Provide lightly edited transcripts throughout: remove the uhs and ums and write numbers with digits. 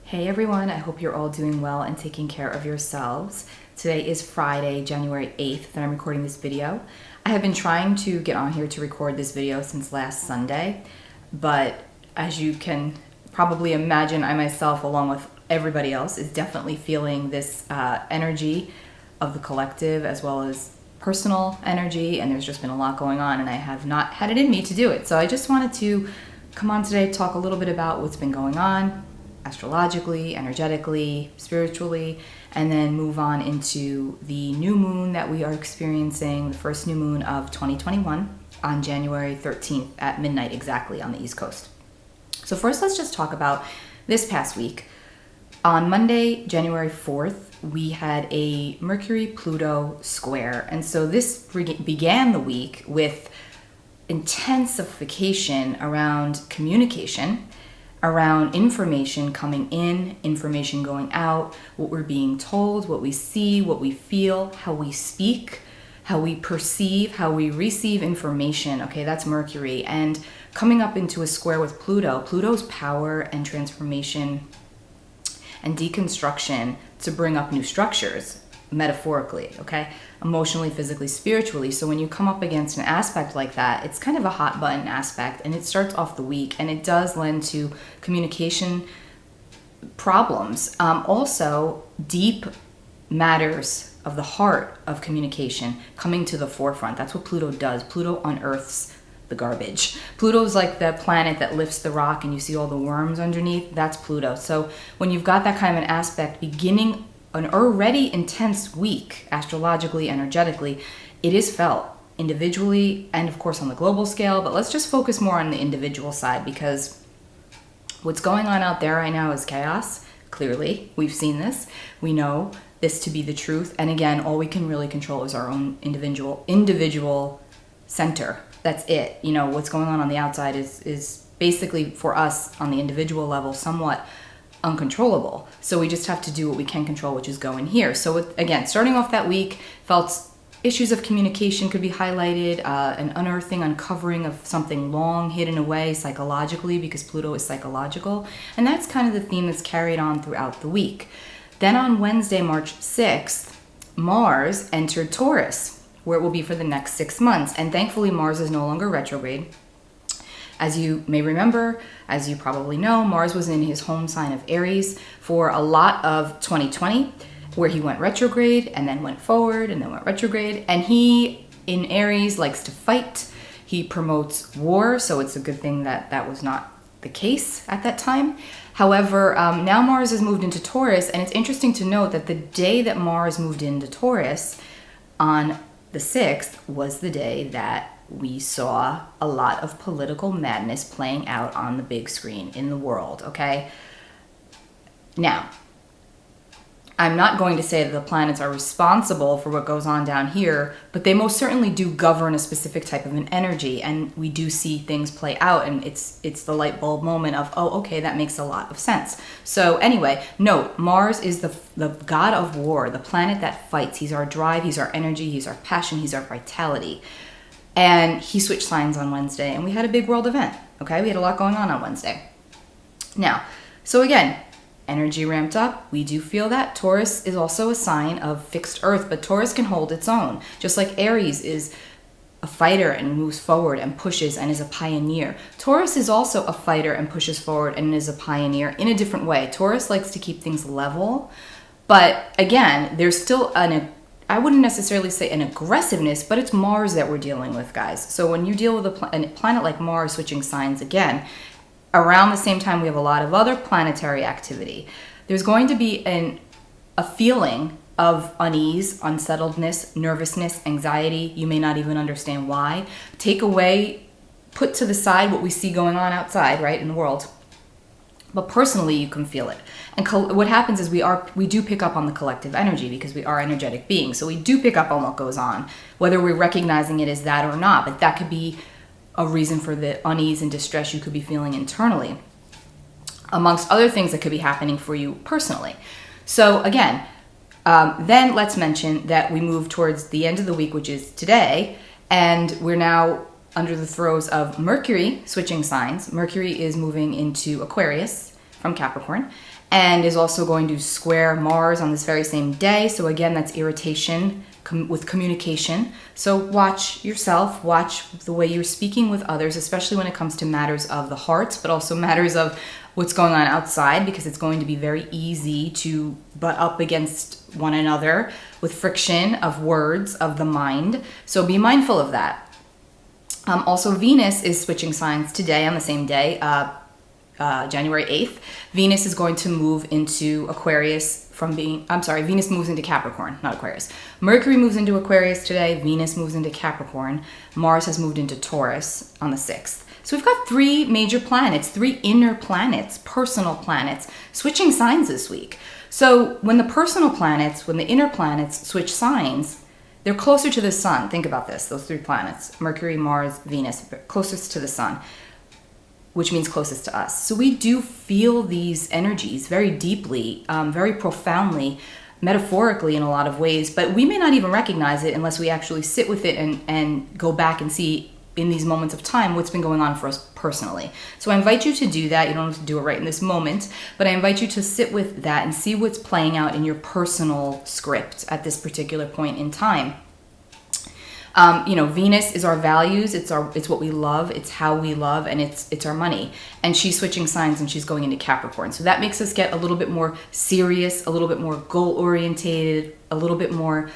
Hey everyone, I hope you're all doing well and taking care of yourselves. Today is Friday, January 8th, that I'm recording this video. I have been trying to get on here to record this video since last Sunday, but as you can probably imagine, I myself, along with everybody else, is definitely feeling this energy of the collective as well as personal energy, and there's just been a lot going on and I have not had it in me to do it. So I just wanted to come on today, talk a little bit about what's been going on astrologically, energetically, spiritually, and then move on into the new moon that we are experiencing, the first new moon of 2021 on January 13th at midnight exactly on the East Coast. So first, let's just talk about this past week. On Monday, January 4th, we had a Mercury-Pluto square, and so this began the week with intensification around communication, around information coming in, information going out, what we're being told, what we see, what we feel, how we speak, how we perceive, how we receive information. Okay, that's Mercury. And coming up into a square with Pluto, Pluto's power and transformation and deconstruction to bring up new structures, metaphorically, okay? Emotionally, physically, spiritually. So when you come up against an aspect like that, it's kind of a hot button aspect, and it starts off the week, and it does lend to communication problems. Also, deep matters of the heart of communication coming to the forefront. That's what Pluto does. Pluto unearths the garbage. Pluto's like the planet that lifts the rock and you see all the worms underneath. That's Pluto. So when you've got that kind of an aspect beginning an already intense week, astrologically, energetically, it is felt individually and of course on the global scale, but let's just focus more on the individual side because what's going on out there right now is chaos. Clearly, we've seen this. We know this to be the truth. And again, all we can really control is our own individual center. That's it. You know, what's going on the outside is basically for us on the individual level somewhat uncontrollable. So we just have to do what we can control, which is go in here. So again, starting off that week, felt issues of communication could be highlighted, an unearthing, uncovering of something long hidden away psychologically, because Pluto is psychological. And that's kind of the theme that's carried on throughout the week. Then on Wednesday, March 6th, Mars entered Taurus, where it will be for the next 6 months. And thankfully, Mars is no longer retrograde. As you may remember, as you probably know, Mars was in his home sign of Aries for a lot of 2020, where he went retrograde and then went forward and then went retrograde. And he, in Aries, likes to fight. He promotes war, so it's a good thing that that was not the case at that time. However, now Mars has moved into Taurus, and it's interesting to note that the day that Mars moved into Taurus, on the 6th, was the day that we saw a lot of political madness playing out on the big screen in the world, okay? Now, I'm not going to say that the planets are responsible for what goes on down here, but they most certainly do govern a specific type of an energy, and we do see things play out, and it's the light bulb moment of, oh, okay, that makes a lot of sense. So anyway, note, Mars is the god of war, the planet that fights. He's our drive, he's our energy, he's our passion, he's our vitality. And he switched signs on Wednesday, and we had a big world event, okay? We had a lot going on Wednesday. Now, so again, energy ramped up. We do feel that. Taurus is also a sign of fixed earth, but Taurus can hold its own. Just like Aries is a fighter and moves forward and pushes and is a pioneer. Taurus is also a fighter and pushes forward and is a pioneer in a different way. Taurus likes to keep things level, but again, there's still I wouldn't necessarily say an aggressiveness, but it's Mars that we're dealing with, guys. So when you deal with a planet like Mars switching signs again, around the same time we have a lot of other planetary activity. There's going to be a feeling of unease, unsettledness, nervousness, anxiety. You may not even understand why. Take away, put to the side what we see going on outside, right, in the world. But personally, you can feel it. And what happens is we do pick up on the collective energy because we are energetic beings. So we do pick up on what goes on, whether we're recognizing it as that or not. But that could be a reason for the unease and distress you could be feeling internally, amongst other things that could be happening for you personally. So again, then let's mention that we move towards the end of the week, which is today, and we're now under the throes of Mercury switching signs. Mercury is moving into Aquarius from Capricorn, and is also going to square Mars on this very same day. So again, that's irritation with communication. So watch yourself, watch the way you're speaking with others, especially when it comes to matters of the heart, but also matters of what's going on outside, because it's going to be very easy to butt up against one another with friction of words of the mind. So be mindful of that. Also, Venus is switching signs today on the same day, January 8th. Venus is going to move into Aquarius Venus moves into Capricorn, not Aquarius. Mercury moves into Aquarius today. Venus moves into Capricorn. Mars has moved into Taurus on the 6th. So we've got 3 major planets, 3 inner planets, personal planets, switching signs this week. So when the inner planets switch signs, they're closer to the sun. Think about this, those 3 planets, Mercury, Mars, Venus, closest to the sun, which means closest to us. So we do feel these energies very deeply, very profoundly, metaphorically in a lot of ways, but we may not even recognize it unless we actually sit with it and go back and see in these moments of time what's been going on for us personally. So I invite you to do that. You don't have to do it right in this moment, but I invite you to sit with that and see what's playing out in your personal script at this particular point in time. Venus is our values. It's what we love. It's how we love, and it's our money. And she's switching signs, and she's going into Capricorn. So that makes us get a little bit more serious, a little bit more goal orientated, a little bit more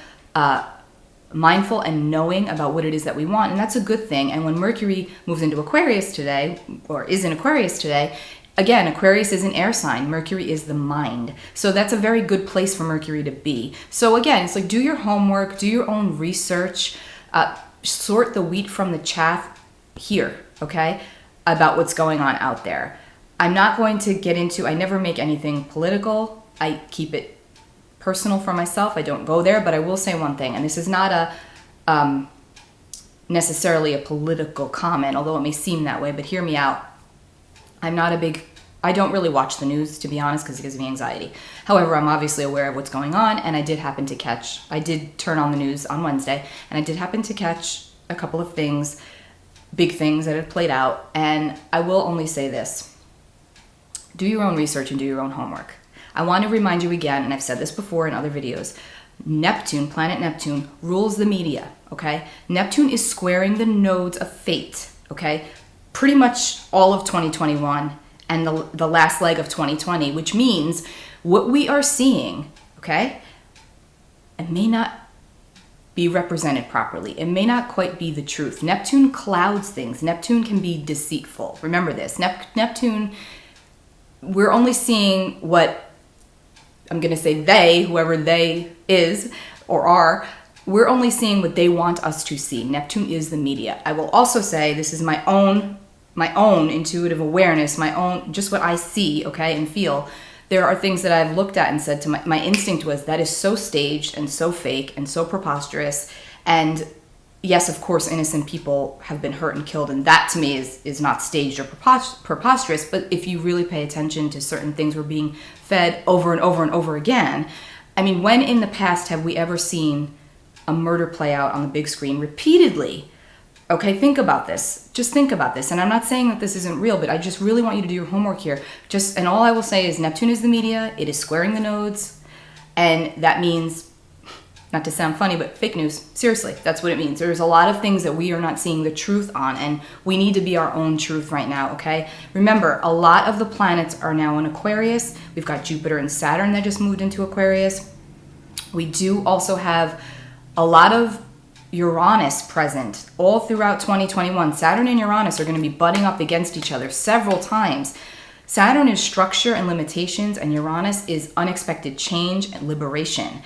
mindful and knowing about what it is that we want, and that's a good thing. And when Mercury moves into Aquarius today, or is in Aquarius today, again, Aquarius is an air sign. Mercury is the mind. So that's a very good place for Mercury to be. So again, it's like, do your homework, do your own research, sort the wheat from the chaff here, okay, about what's going on out there. I'm not going to get into, I never make anything political. I keep it personal for myself. I don't go there, but I will say one thing, and this is not necessarily a political comment, although it may seem that way, but hear me out. I don't really watch the news, to be honest, because it gives me anxiety. However, I'm obviously aware of what's going on, and I did turn on the news on Wednesday, and I did happen to catch a couple of things, big things that have played out, and I will only say this. Do your own research and do your own homework. I want to remind you again, and I've said this before in other videos, planet Neptune, rules the media, okay? Neptune is squaring the nodes of fate, okay? Pretty much all of 2021 and the last leg of 2020, which means what we are seeing, okay, it may not be represented properly. It may not quite be the truth. Neptune clouds things. Neptune can be deceitful. Remember this. Neptune, we're only seeing what, I'm going to say whoever they is or are, we're only seeing what they want us to see. Neptune is the media. I will also say this is my own intuitive awareness, my own, just what I see, okay, and feel. There are things that I've looked at and said to my instinct was, that is so staged and so fake and so preposterous. And yes, of course, innocent people have been hurt and killed, and that to me is not staged or preposterous. But if you really pay attention to certain things we're being fed over and over and over again, I mean, when in the past have we ever seen a murder play out on the big screen repeatedly? Okay, think about this. Just think about this. And I'm not saying that this isn't real, but I just really want you to do your homework here. And all I will say is Neptune is the media. It is squaring the nodes. And that means, not to sound funny, but fake news. Seriously, that's what it means. There's a lot of things that we are not seeing the truth on, and we need to be our own truth right now, okay? Remember, a lot of the planets are now in Aquarius. We've got Jupiter and Saturn that just moved into Aquarius. We do also have a lot of Uranus present all throughout 2021. Saturn and Uranus are going to be butting up against each other several times. Saturn is structure and limitations, and Uranus is unexpected change and liberation.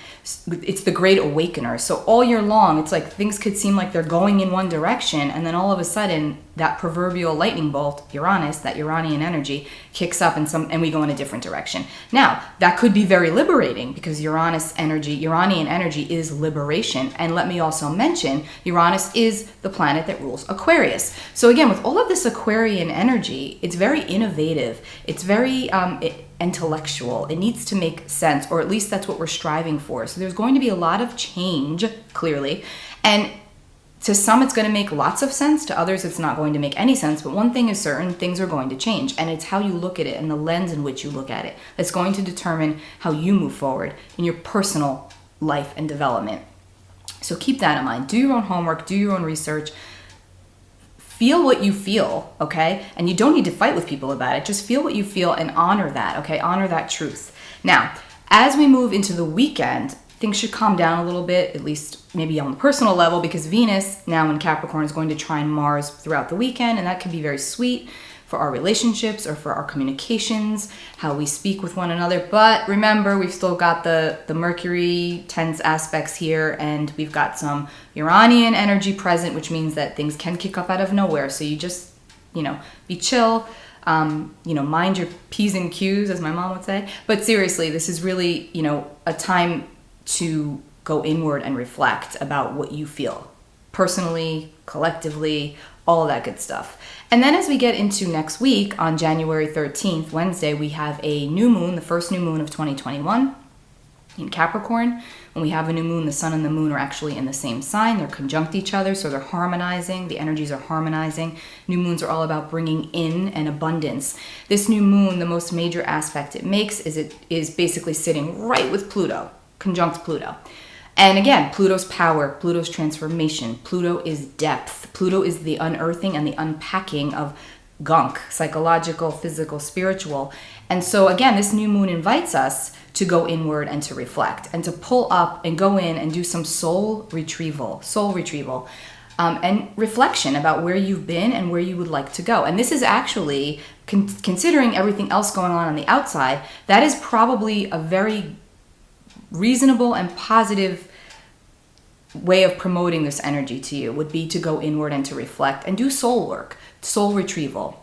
It's the great awakener. So all year long, it's like things could seem like they're going in one direction, and then all of a sudden, that proverbial lightning bolt, Uranus, that Uranian energy, kicks up and we go in a different direction. Now, that could be very liberating because Uranian energy is liberation. And let me also mention, Uranus is the planet that rules Aquarius. So again, with all of this Aquarian energy, it's very innovative. It's very intellectual. It needs to make sense, or at least that's what we're striving for. So there's going to be a lot of change, clearly. And To some, it's going to make lots of sense. To others, it's not going to make any sense. But one thing is certain, things are going to change. And it's how you look at it and the lens in which you look at it that's going to determine how you move forward in your personal life and development. So keep that in mind. Do your own homework. Do your own research. Feel what you feel, okay? And you don't need to fight with people about it. Just feel what you feel and honor that, okay? Honor that truth. Now, as we move into the weekend, things should calm down a little bit, at least maybe on the personal level, because Venus now in Capricorn is going to trine Mars throughout the weekend, and that can be very sweet for our relationships or for our communications, how we speak with one another. But remember, we've still got the Mercury tense aspects here, and we've got some Uranian energy present, which means that things can kick up out of nowhere. So you just, be chill. Mind your P's and Q's, as my mom would say. But seriously, this is really, a time to go inward and reflect about what you feel personally, collectively, all of that good stuff. And then as we get into next week, on January 13th, Wednesday, we have a new moon, the first new moon of 2021 in Capricorn. When we have a new moon, the sun and the moon are actually in the same sign. They're conjunct each other, so they're harmonizing. The energies are harmonizing. New moons are all about bringing in an abundance. This new moon, the most major aspect it makes is it is basically sitting right with Pluto, conjunct Pluto. And again, Pluto's power, Pluto's transformation, Pluto is depth. Pluto is the unearthing and the unpacking of gunk, psychological, physical, spiritual. And so again, this new moon invites us to go inward and to reflect and to pull up and go in and do some soul retrieval, and reflection about where you've been and where you would like to go. And this is actually, considering everything else going on the outside, that is probably a very reasonable and positive way of promoting this energy to you, would be to go inward and to reflect and do soul work, soul retrieval.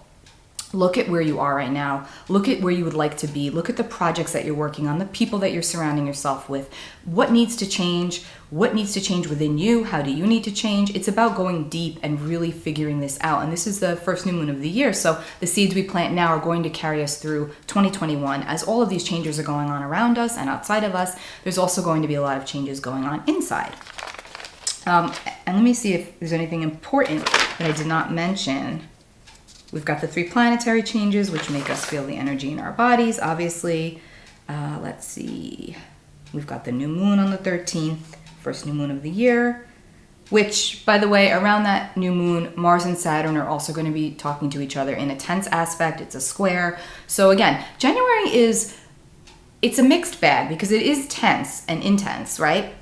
Look at where you are right now. Look at where you would like to be. Look at the projects that you're working on, the people that you're surrounding yourself with. What needs to change? What needs to change within you? How do you need to change? It's about going deep and really figuring this out. And this is the first new moon of the year. So the seeds we plant now are going to carry us through 2021. As all of these changes are going on around us and outside of us, there's also going to be a lot of changes going on inside. And let me see if there's anything important that I did not mention. We've got the 3 planetary changes, which make us feel the energy in our bodies, obviously. Let's see. We've got the new moon on the 13th, first new moon of the year, which, by the way, around that new moon, Mars and Saturn are also going to be talking to each other in a tense aspect. It's a square. So again, January it's a mixed bag because it is tense and intense, right?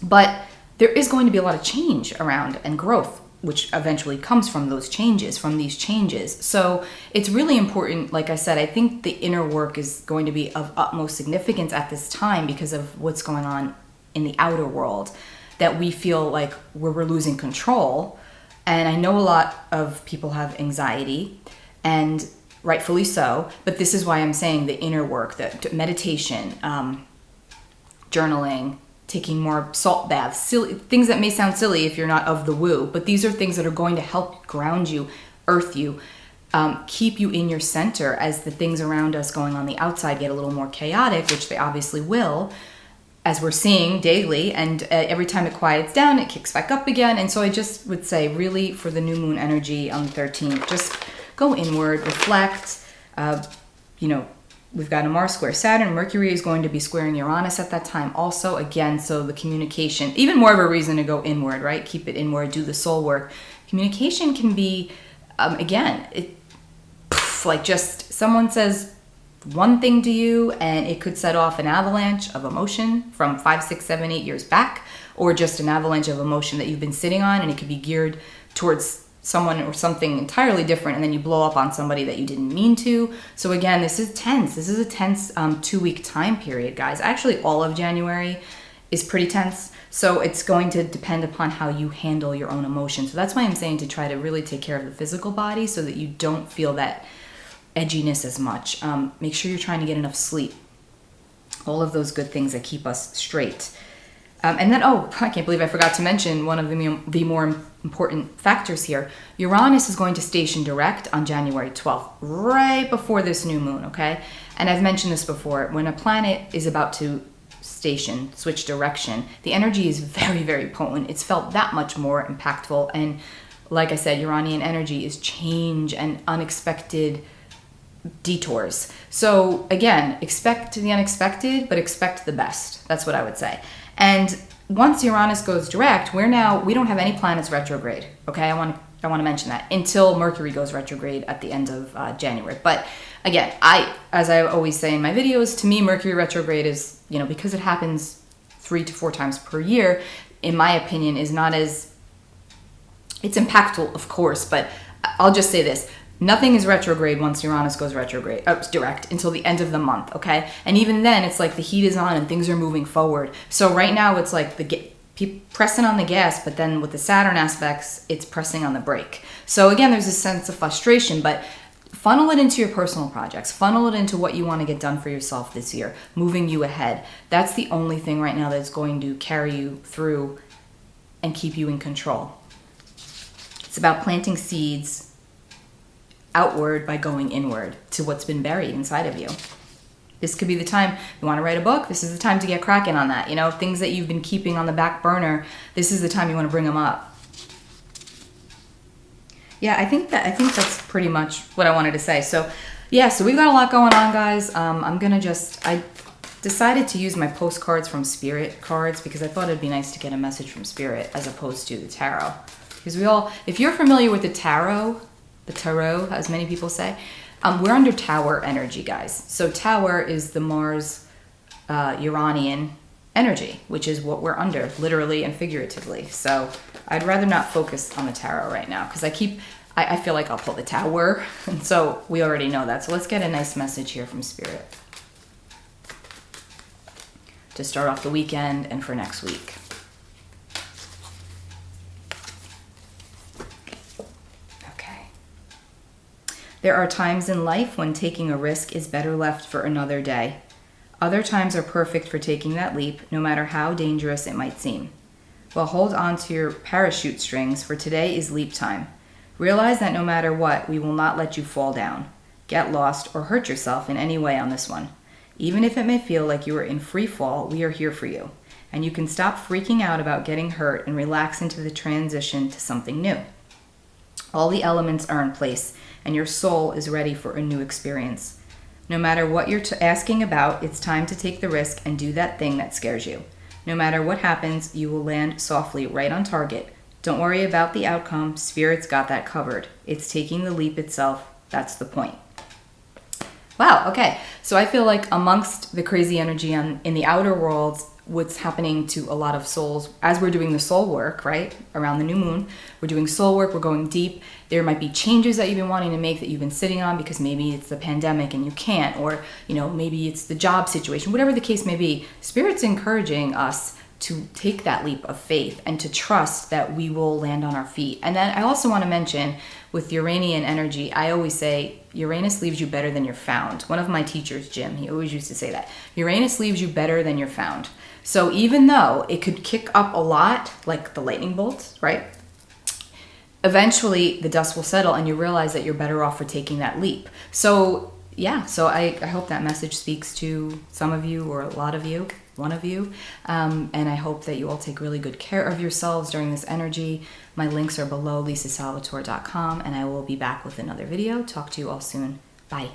But there is going to be a lot of change around and growth, which eventually comes from these changes. So it's really important. Like I said, I think the inner work is going to be of utmost significance at this time because of what's going on in the outer world, that we feel like we're losing control. And I know a lot of people have anxiety, and rightfully so, but this is why I'm saying the inner work, the meditation, journaling, taking more salt baths, silly things that may sound silly if you're not of the woo, but these are things that are going to help ground you, earth you, keep you in your center as the things around us going on the outside get a little more chaotic, which they obviously will, as we're seeing daily. And every time it quiets down, it kicks back up again. And so I just would say, really, for the new moon energy on the 13th, just go inward, reflect. We've got a Mars square Saturn. Mercury is going to be squaring Uranus at that time also. Again, so the communication, even more of a reason to go inward, right? Keep it inward, do the soul work. Communication can be, like just someone says one thing to you and it could set off an avalanche of emotion from 5, 6, 7, 8 years back, or just an avalanche of emotion that you've been sitting on, and it could be geared towards someone or something entirely different, and then you blow up on somebody that you didn't mean to. So again, this is tense. This is a tense 2-week time period, guys. Actually, all of January is pretty tense. So it's going to depend upon how you handle your own emotions. So that's why I'm saying to try to really take care of the physical body so that you don't feel that edginess as much. Make sure you're trying to get enough sleep. All of those good things that keep us straight. And then, I can't believe I forgot to mention one of the more important factors here. Uranus is going to station direct on January 12th, right before this new moon, okay? And I've mentioned this before. When a planet is about to station, switch direction, the energy is very, very potent. It's felt that much more impactful. And like I said, Uranian energy is change and unexpected detours. So again, expect the unexpected, but expect the best. That's what I would say. And once Uranus goes direct, we don't have any planets retrograde. Okay, I want to mention that until Mercury goes retrograde at the end of January. But again, as I always say in my videos, to me, Mercury retrograde is, because it happens 3 to 4 times per year, in my opinion, is not as, it's impactful, of course, but I'll just say this. Nothing is retrograde once Uranus goes direct until the end of the month, okay? And even then, it's like the heat is on and things are moving forward. So right now, it's like pressing on the gas, but then with the Saturn aspects, it's pressing on the brake. So again, there's a sense of frustration, but funnel it into your personal projects. Funnel it into what you want to get done for yourself this year, moving you ahead. That's the only thing right now that's going to carry you through and keep you in control. It's about planting seeds outward by going inward to what's been buried inside of you. This could be the time you want to write a book. This is the time to get cracking on that. Things that you've been keeping on the back burner. This is the time you want to bring them up. Yeah, I think that's pretty much what I wanted to say. So yeah, so we've got a lot going on, guys. I decided to use my postcards from Spirit cards because I thought it'd be nice to get a message from Spirit as opposed to the tarot. Because if you're familiar with the tarot, as many people say, we're under Tower energy, guys. So Tower is the Mars Uranian energy, which is what we're under, literally and figuratively. So I'd rather not focus on the tarot right now because I feel like I'll pull the Tower. And so we already know that. So let's get a nice message here from Spirit to start off the weekend and for next week. There are times in life when taking a risk is better left for another day. Other times are perfect for taking that leap, no matter how dangerous it might seem. Well, hold on to your parachute strings, for today is leap time. Realize that no matter what, we will not let you fall down, get lost, or hurt yourself in any way on this one. Even if it may feel like you are in free fall, we are here for you. And you can stop freaking out about getting hurt and relax into the transition to something new. All the elements are in place, and your soul is ready for a new experience. No matter what you're asking about, it's time to take the risk and do that thing that scares you. No matter what happens, you will land softly right on target. Don't worry about the outcome. Spirit's got that covered. It's taking the leap itself. That's the point. Wow, okay. So I feel like amongst the crazy energy in the outer worlds, what's happening to a lot of souls as we're doing the soul work, right? Around the new moon, we're doing soul work, we're going deep. There might be changes that you've been wanting to make that you've been sitting on because maybe it's the pandemic and you can't, or, maybe it's the job situation, whatever the case may be. Spirit's encouraging us to take that leap of faith and to trust that we will land on our feet. And then I also want to mention with Uranian energy, I always say Uranus leaves you better than you're found. One of my teachers, Jim, he always used to say that. Uranus leaves you better than you're found. So even though it could kick up a lot, like the lightning bolts, right? Eventually the dust will settle and you realize that you're better off for taking that leap. So yeah, so I hope that message speaks to some of you or a lot of you, one of you. And I hope that you all take really good care of yourselves during this energy. My links are below lisasalvatore.com and I will be back with another video. Talk to you all soon. Bye.